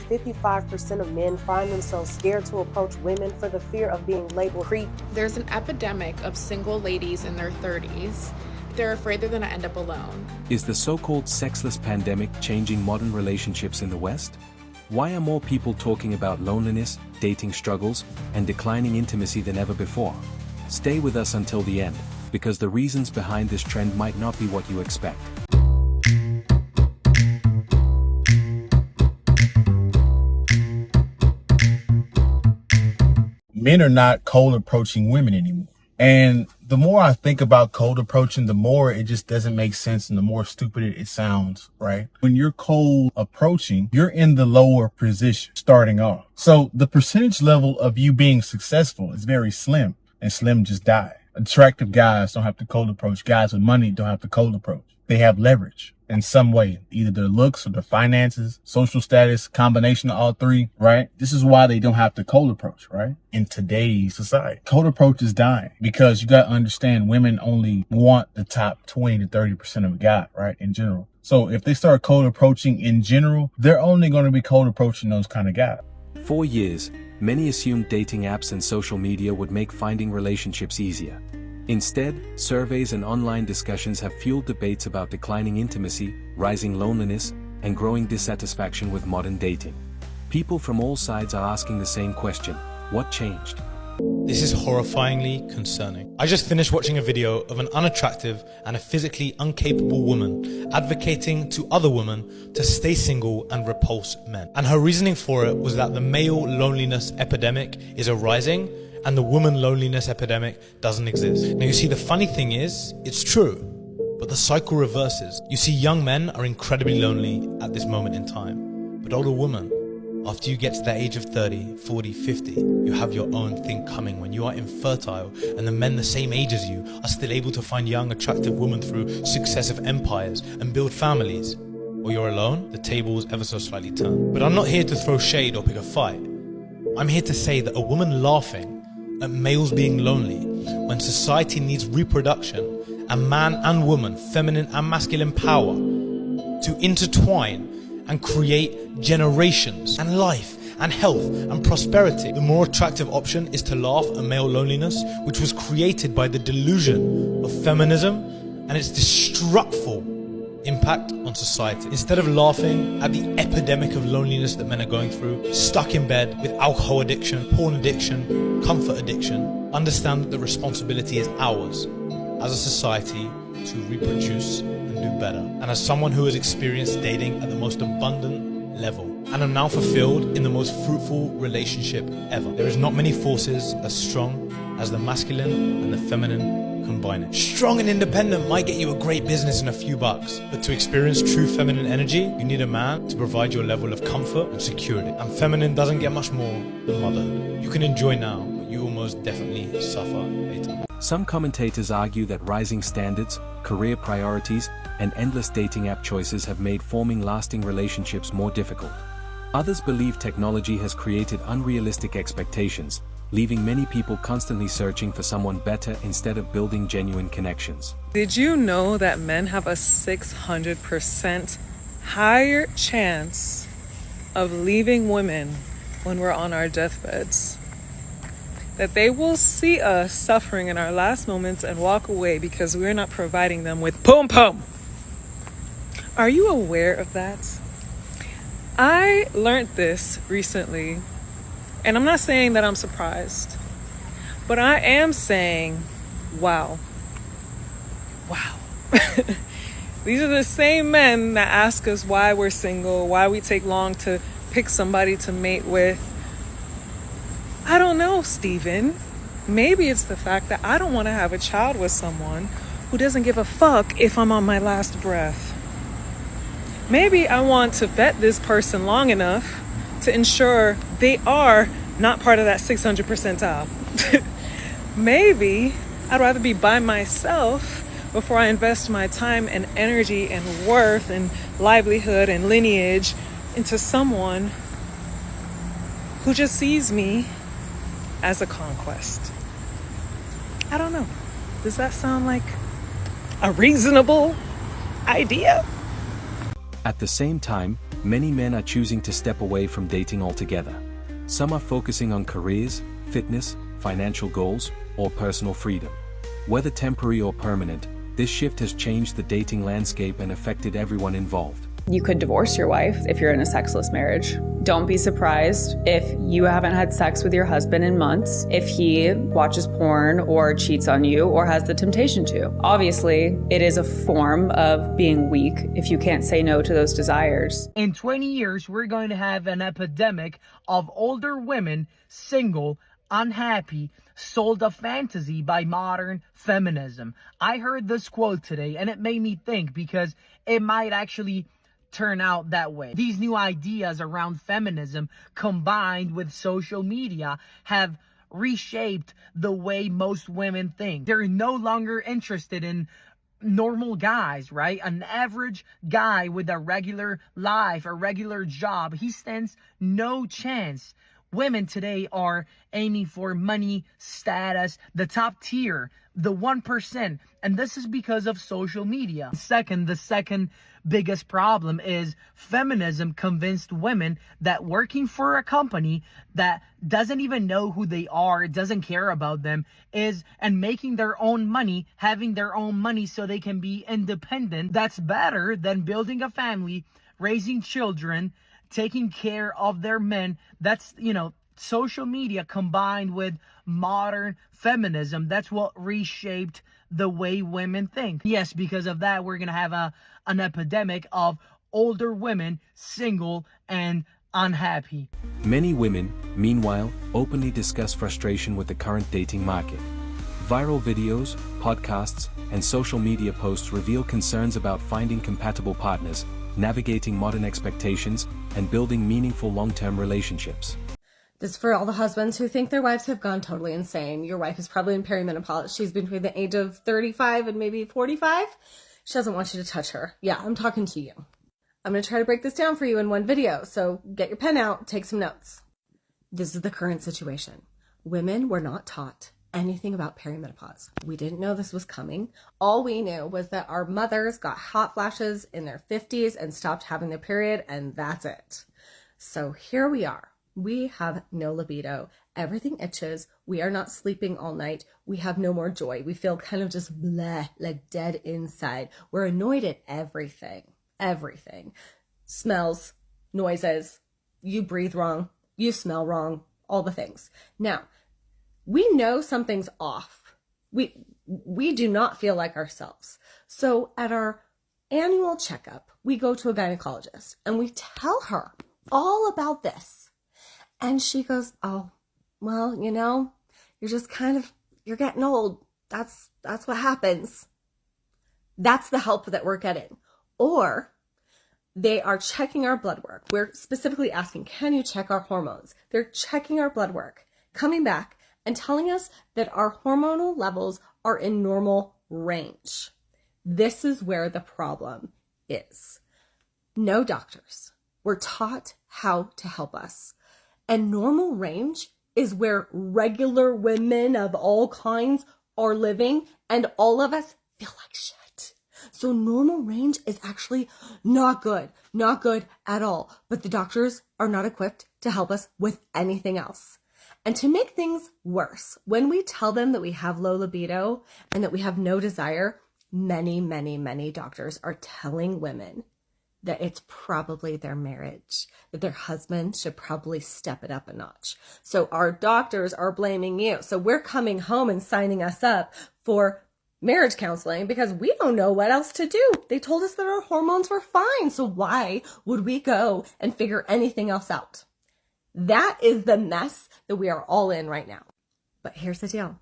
55% of men find themselves scared to approach women for the fear of being labeled creep. There's an epidemic of single ladies in their 30s. They're afraid they're gonna end up alone. Is the so-called sexless pandemic changing modern relationships in the West? Why are more people talking about loneliness, dating struggles, and declining intimacy than ever before? Stay with us until the end, because the reasons behind this trend might not be what you expect. Men are not cold approaching women anymore. And the more I think about cold approaching, the more it just doesn't make sense and the more stupid it sounds, right? When you're cold approaching, you're in the lower position starting off. So the percentage level of you being successful is very slim, and slim just die. Attractive guys don't have to cold approach. Guys with money don't have to cold approach. They have leverage in some way, either their looks or their finances, social status, combination of all three, right? This is why they don't have to cold approach, right? In today's society, cold approach is dying because you got to understand women only want the top 20 to 30% of a guy, right? In general. So if they start cold approaching in general, they're only going to be cold approaching those kind of guys. For years, many assumed dating apps and social media would make finding relationships easier. Instead, surveys and online discussions have fueled debates about declining intimacy, rising loneliness, and growing dissatisfaction with modern dating. People from all sides are asking the same question: what changed? This is horrifyingly concerning. I just finished watching a video of an unattractive and a physically incapable woman advocating to other women to stay single and repulse men. And her reasoning for it was that the male loneliness epidemic is arising and the woman loneliness epidemic doesn't exist. Now you see, the funny thing is, it's true, but the cycle reverses. You see, young men are incredibly lonely at this moment in time, but older women, after you get to that age of 30, 40, 50, you have your own thing coming when you are infertile, and the men the same age as you are still able to find young, attractive women through successive empires and build families. Or you're alone, the tables ever so slightly turn. But I'm not here to throw shade or pick a fight. I'm here to say that a woman laughing at males being lonely when society needs reproduction and man and woman, feminine and masculine power to intertwine and create generations and life and health and prosperity. The more attractive option is to laugh at male loneliness, which was created by the delusion of feminism and its destructful impact on society. Instead of laughing at the epidemic of loneliness that men are going through, stuck in bed with alcohol addiction, porn addiction, comfort addiction, understand that the responsibility is ours as a society to reproduce and do better. And as someone who has experienced dating at the most abundant level and am now fulfilled in the most fruitful relationship ever, there is not many forces as strong as the masculine and the feminine combined. Strong and independent might get you a great business and a few bucks, but to experience true feminine energy, you need a man to provide your level of comfort and security. And feminine doesn't get much more than motherhood. You can enjoy now, but you will most definitely suffer later. Some commentators argue that rising standards, career priorities, and endless dating app choices have made forming lasting relationships more difficult. Others believe technology has created unrealistic expectations, leaving many people constantly searching for someone better instead of building genuine connections. Did you know that men have a 600% higher chance of leaving women when we're on our deathbeds? That they will see us suffering in our last moments and walk away because we're not providing them with pum pum. Are you aware of that? I learned this recently. And I'm not saying that I'm surprised, but I am saying, wow. Wow. These are the same men that ask us why we're single, why we take long to pick somebody to mate with. I don't know, Steven. Maybe it's the fact that I don't want to have a child with someone who doesn't give a fuck if I'm on my last breath. Maybe I want to vet this person long enough to ensure they are not part of that 600 percentile. Maybe I'd rather be by myself before I invest my time and energy and worth and livelihood and lineage into someone who just sees me as a conquest. I don't know. Does that sound like a reasonable idea? At the same time, Many men are choosing to step away from dating altogether. Some are focusing on careers, fitness, financial goals, or personal freedom. Whether temporary or permanent, this shift has changed the dating landscape and affected everyone involved. You could divorce your wife if you're in a sexless marriage. Don't be surprised if you haven't had sex with your husband in months, if he watches porn or cheats on you or has the temptation to. Obviously, it is a form of being weak if you can't say no to those desires. In 20 years, we're going to have an epidemic of older women, single, unhappy, sold a fantasy by modern feminism. I heard this quote today and it made me think, because it might actually turn out that way. These new ideas around feminism combined with social media have reshaped the way most women think. They're no longer interested in normal guys, right? An average guy with a regular life, a regular job, he stands no chance. Women today are aiming for money, status, the top tier, the 1%. And this is because of social media. The second biggest problem is feminism convinced women that working for a company that doesn't even know who they are, doesn't care about them, and making their own money, having their own money so they can be independent, that's better than building a family, raising children, taking care of their men. That's, social media combined with modern feminism. That's what reshaped the way women think. Yes, because of that, we're going to have an epidemic of older women, single and unhappy. Many women, meanwhile, openly discuss frustration with the current dating market. Viral videos, podcasts, and social media posts reveal concerns about finding compatible partners, navigating modern expectations, and building meaningful long-term relationships. This is for all the husbands who think their wives have gone totally insane. Your wife is probably in perimenopause. She's between the age of 35 and maybe 45. She doesn't want you to touch her. Yeah, I'm talking to you. I'm going to try to break this down for you in one video, so get your pen out, take some notes. This is the current situation. Women were not taught anything about perimenopause. We didn't know this was coming. All we knew was that our mothers got hot flashes in their 50s and stopped having their period, and that's it. So here we are. We have no libido. Everything itches. We are not sleeping all night. We have no more joy. We feel kind of just bleh, like dead inside. We're annoyed at everything. Everything. Smells, noises, you breathe wrong, you smell wrong, all the things. Now, we know something's off. We do not feel like ourselves. So at our annual checkup, we go to a gynecologist and we tell her all about this. And she goes, oh, well, you're just you're getting old. That's what happens. That's the help that we're getting. Or they are checking our blood work. We're specifically asking, can you check our hormones? They're checking our blood work, coming back and telling us that our hormonal levels are in normal range. This is where the problem is. No doctors were taught how to help us. And normal range is where regular women of all kinds are living, and all of us feel like shit. So normal range is actually not good at all. But the doctors are not equipped to help us with anything else. And to make things worse, when we tell them that we have low libido and that we have no desire, many doctors are telling women that it's probably their marriage, that their husband should probably step it up a notch. So our doctors are blaming you. So we're coming home and signing us up for marriage counseling because we don't know what else to do. They told us that our hormones were fine. So why would we go and figure anything else out? That is the mess that we are all in right now. But here's the deal.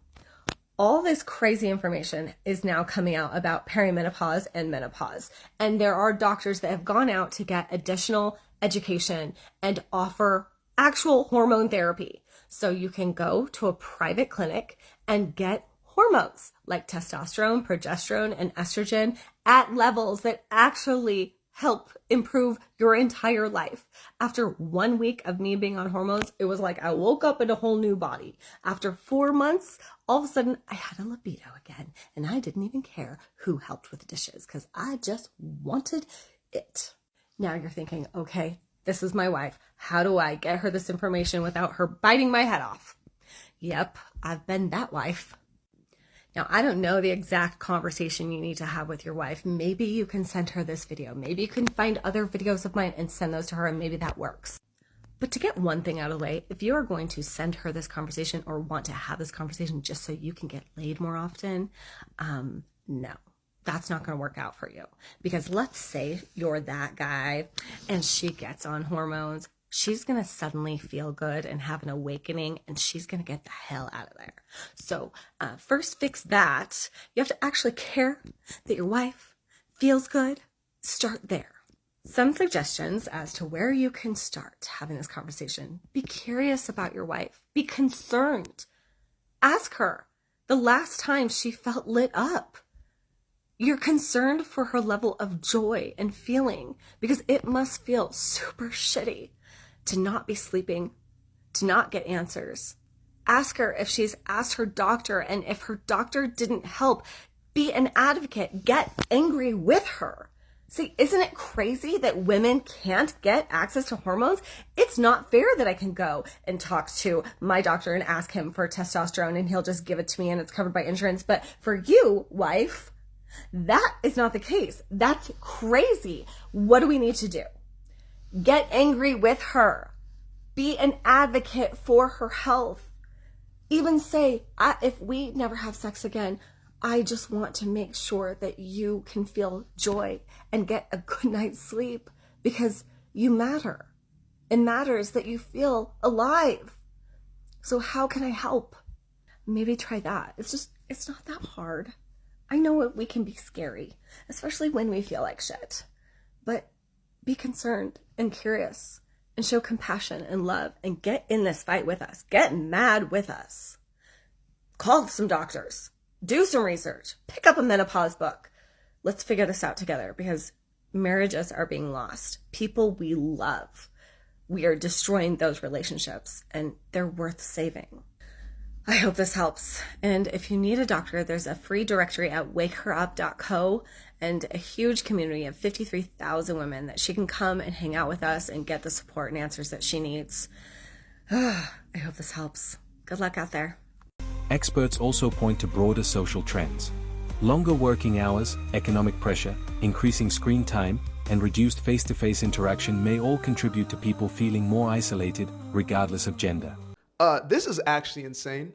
All this crazy information is now coming out about perimenopause and menopause. And there are doctors that have gone out to get additional education and offer actual hormone therapy. So you can go to a private clinic and get hormones like testosterone, progesterone, and estrogen at levels that actually help improve your entire life. After 1 week of me being on hormones, it was like I woke up in a whole new body. After 4 months, all of a sudden I had a libido again, and I didn't even care who helped with the dishes because I just wanted it. Now you're thinking, okay, this is my wife. How do I get her this information without her biting my head off? Yep, I've been that wife. Now, I don't know the exact conversation you need to have with your wife. Maybe you can send her this video. Maybe you can find other videos of mine and send those to her, and maybe that works. But to get one thing out of the way, if you are going to send her this conversation or want to have this conversation just so you can get laid more often, no, that's not going to work out for you. Because let's say you're that guy and she gets on hormones. She's going to suddenly feel good and have an awakening, and she's going to get the hell out of there. So first fix that. You have to actually care that your wife feels good. Start there. Some suggestions as to where you can start having this conversation. Be curious about your wife. Be concerned. Ask her the last time she felt lit up. You're concerned for her level of joy and feeling, because it must feel super shitty to not be sleeping, to not get answers. Ask her if she's asked her doctor, and if her doctor didn't help, be an advocate. Get angry with her. See, isn't it crazy that women can't get access to hormones? It's not fair that I can go and talk to my doctor and ask him for testosterone and he'll just give it to me and it's covered by insurance. But for you, wife, that is not the case. That's crazy. What do we need to do? Get angry with her. Be an advocate for her health. Even say, if we never have sex again, I just want to make sure that you can feel joy and get a good night's sleep, because you matter. It matters that you feel alive. So how can I help? Maybe try that. It's not that hard. I know we can be scary, especially when we feel like shit. But be concerned and curious and show compassion and love and get in this fight with us. Get mad with us. Call some doctors. Do some research. Pick up a menopause book. Let's figure this out together, because marriages are being lost. People we love, we are destroying those relationships, and they're worth saving. I hope this helps. And if you need a doctor, there's a free directory at wakeherup.co and a huge community of 53,000 women that she can come and hang out with us and get the support and answers that she needs. I hope this helps. Good luck out there. Experts also point to broader social trends. Longer working hours, economic pressure, increasing screen time, and reduced face-to-face interaction may all contribute to people feeling more isolated, regardless of gender. This is actually insane.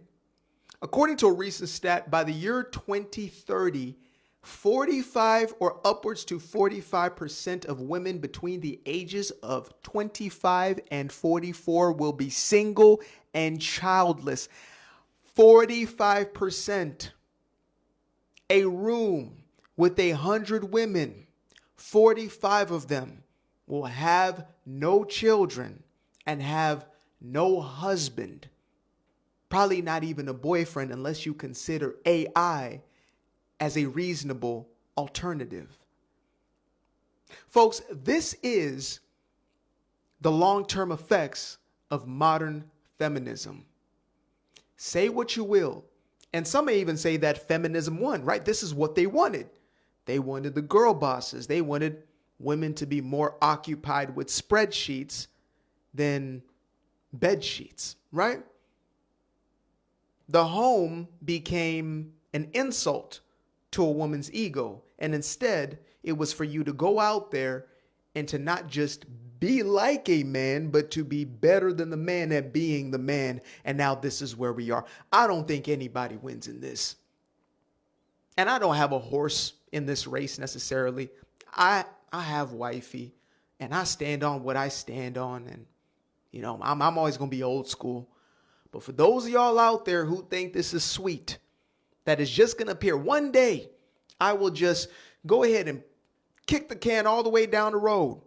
According to a recent stat, by the year 2030, 45 or upwards to 45% of women between the ages of 25 and 44 will be single and childless. 45%. A room with 100 women, 45 of them will have no children and have no husband. Probably not even a boyfriend, unless you consider AI as a reasonable alternative. Folks, this is the long-term effects of modern feminism. Say what you will. And some may even say that feminism won, right? This is what they wanted. They wanted the girl bosses. They wanted women to be more occupied with spreadsheets than bed sheets, right? The home became an insult to a woman's ego. And instead, it was for you to go out there and to not just be like a man, but to be better than the man at being the man. And now this is where we are. I don't think anybody wins in this. And I don't have a horse in this race necessarily. I have wifey, and I stand on what I stand on. And, you know, I'm always going to be old school. But for those of y'all out there who think this is sweet, that is just going to appear one day, I will just go ahead and kick the can all the way down the road.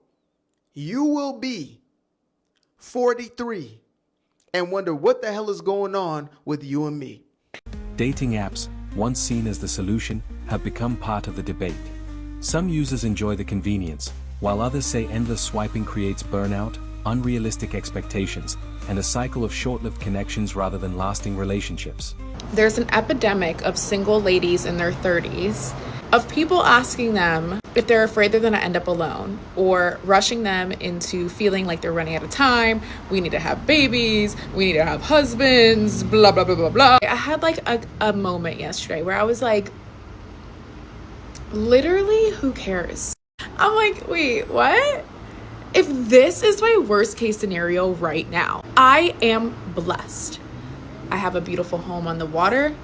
You will be 43 and wonder what the hell is going on with you and me. Dating apps, once seen as the solution, have become part of the debate. Some users enjoy the convenience, while others say endless swiping creates burnout, unrealistic expectations, and a cycle of short-lived connections rather than lasting relationships. There's an epidemic of single ladies in their 30s, of people asking them, if they're afraid they're going to end up alone, or rushing them into feeling like they're running out of time, we need to have babies, we need to have husbands, blah, blah, blah, blah, blah. I had like a moment yesterday where I was like, literally, who cares? I'm like, wait, what? If this is my worst case scenario right now, I am blessed. I have a beautiful home on the water.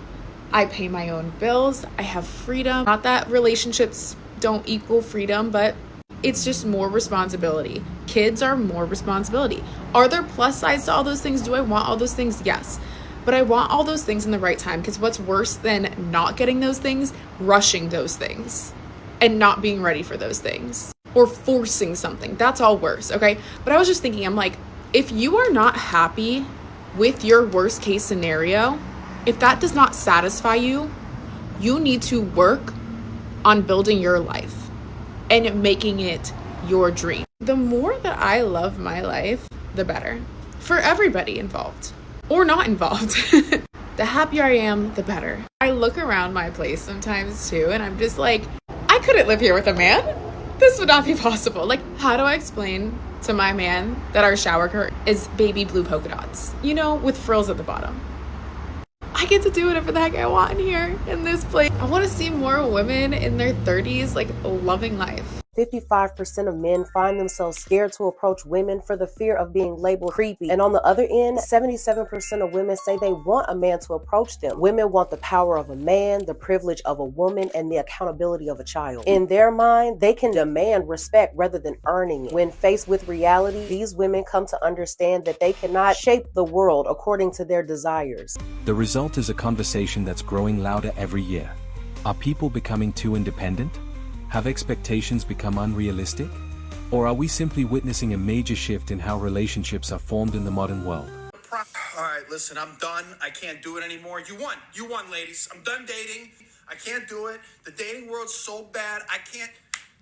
I pay my own bills. I have freedom. Not that relationships don't equal freedom, but it's just more responsibility. Kids are more responsibility. Are there plus sides to all those things? Do I want all those things? Yes. But I want all those things in the right time, because what's worse than not getting those things? Rushing those things and not being ready for those things, or forcing something. That's all worse, okay? But I was just thinking, I'm like, if you are not happy with your worst case scenario, if that does not satisfy you, you need to work on building your life and making it your dream. The more that I love my life, the better for everybody involved or not involved. The happier I am, the better. I look around my place sometimes too, and I'm just like, I couldn't live here with a man. This would not be possible. Like, how do I explain to my man that our shower curtain is baby blue polka dots, you know, with frills at the bottom? I get to do whatever the heck I want in here, in this place. I want to see more women in their 30s, like, loving life. 55% of men find themselves scared to approach women for the fear of being labeled creepy. And on the other end, 77% of women say they want a man to approach them. Women want the power of a man, the privilege of a woman, and the accountability of a child. In their mind, they can demand respect rather than earning it. When faced with reality, these women come to understand that they cannot shape the world according to their desires. The result is a conversation that's growing louder every year. Are people becoming too independent? Have expectations become unrealistic? Or are we simply witnessing a major shift in how relationships are formed in the modern world? All right, listen, I'm done. I can't do it anymore. You won, ladies. I'm done dating. I can't do it. The dating world's so bad. I can't.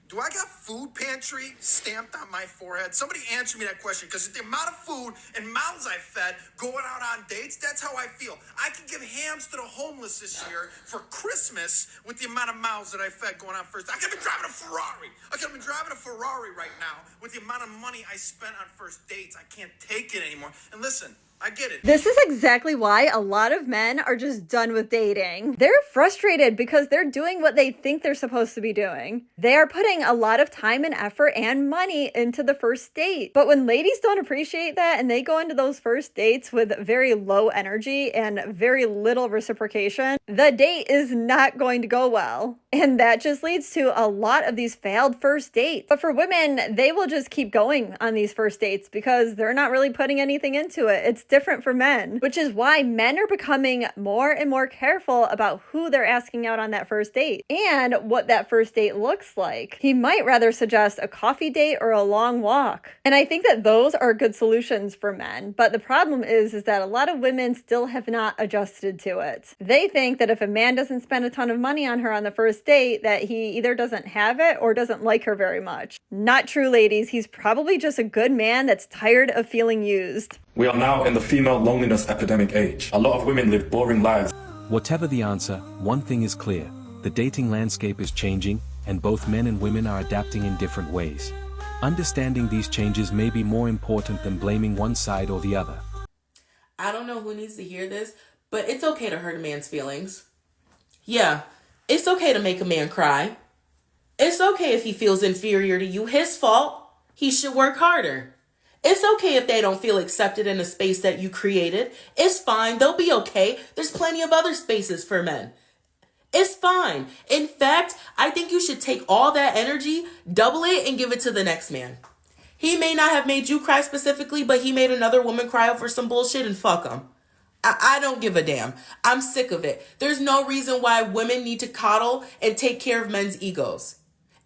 Do I got food pantry stamped on my forehead? Somebody answer me that question, because the amount of food and mouths I fed going out on dates, that's how I feel. I could give hams to the homeless this year for Christmas with the amount of mouths that I fed going on first. I could be driving a Ferrari. I could be driving a Ferrari right now with the amount of money I spent on first dates. I can't take it anymore. And listen, I get it. This is exactly why a lot of men are just done with dating. They're frustrated because they're doing what they think they're supposed to be doing. They are putting a lot of time and effort and money into the first date. But when ladies don't appreciate that and they go into those first dates with very low energy and very little reciprocation, the date is not going to go well. And that just leads to a lot of these failed first dates. But for women, they will just keep going on these first dates because they're not really putting anything into it. It's different for men, which is why men are becoming more and more careful about who they're asking out on that first date and what that first date looks like. He might rather suggest a coffee date or a long walk. And I think that those are good solutions for men. But the problem is that a lot of women still have not adjusted to it. They think that if a man doesn't spend a ton of money on her on the first date, that he either doesn't have it or doesn't like her very much. Not true, ladies. He's probably just a good man that's tired of feeling used. We are now in the female loneliness epidemic age. A lot of women live boring lives. Whatever the answer, one thing is clear. The dating landscape is changing, and both men and women are adapting in different ways. Understanding these changes may be more important than blaming one side or the other. I don't know who needs to hear this, but it's okay to hurt a man's feelings. Yeah, it's okay to make a man cry. It's okay if he feels inferior to you. His fault. He should work harder. It's okay if they don't feel accepted in a space that you created. It's fine. They'll be okay. There's plenty of other spaces for men. It's fine. In fact, I think you should take all that energy, double it, and give it to the next man. He may not have made you cry specifically, but he made another woman cry over some bullshit, and fuck him. I don't give a damn. I'm sick of it. There's no reason why women need to coddle and take care of men's egos.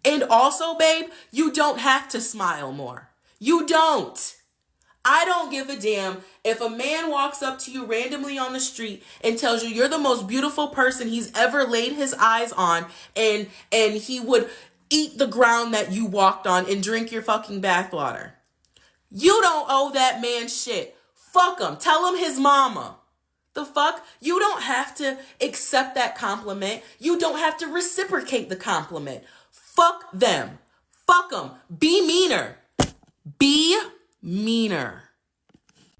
And also, babe, you don't have to smile more. You don't. I don't give a damn if a man walks up to you randomly on the street and tells you you're the most beautiful person he's ever laid his eyes on, and he would eat the ground that you walked on and drink your fucking bathwater. You don't owe that man shit. Fuck him. Tell him his mama. The fuck? You don't have to accept that compliment. You don't have to reciprocate the compliment. Fuck them. Fuck them. Be meaner. Be meaner.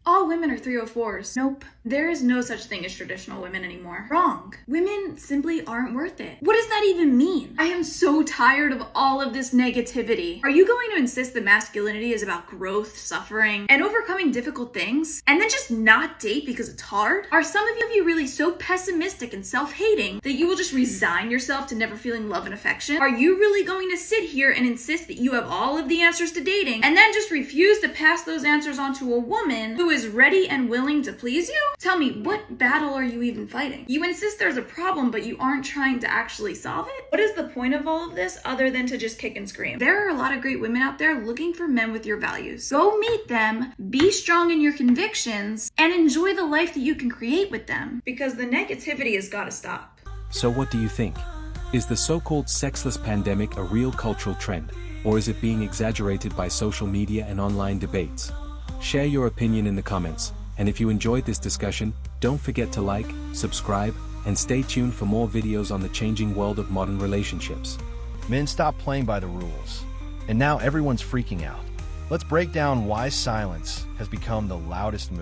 All women are 304s. Nope. There is no such thing as traditional women anymore. Wrong. Women simply aren't worth it. What does that even mean? I am so tired of all of this negativity. Are you going to insist that masculinity is about growth, suffering, and overcoming difficult things, and then just not date because it's hard? Are some of you really so pessimistic and self-hating that you will just resign yourself to never feeling love and affection? Are you really going to sit here and insist that you have all of the answers to dating, and then just refuse to pass those answers on to a woman who is ready and willing to please you? Tell me, what battle are you even fighting? You insist there's a problem, but you aren't trying to actually solve it? What is the point of all of this other than to just kick and scream? There are a lot of great women out there looking for men with your values. Go meet them, be strong in your convictions, and enjoy the life that you can create with them, because the negativity has got to stop. So what do you think? Is the so-called sexless pandemic a real cultural trend, or is it being exaggerated by social media and online debates? Share your opinion in the comments, and if you enjoyed this discussion, don't forget to like, subscribe, and stay tuned for more videos on the changing world of modern relationships. Men stopped playing by the rules, and now everyone's freaking out. Let's break down why silence has become the loudest move.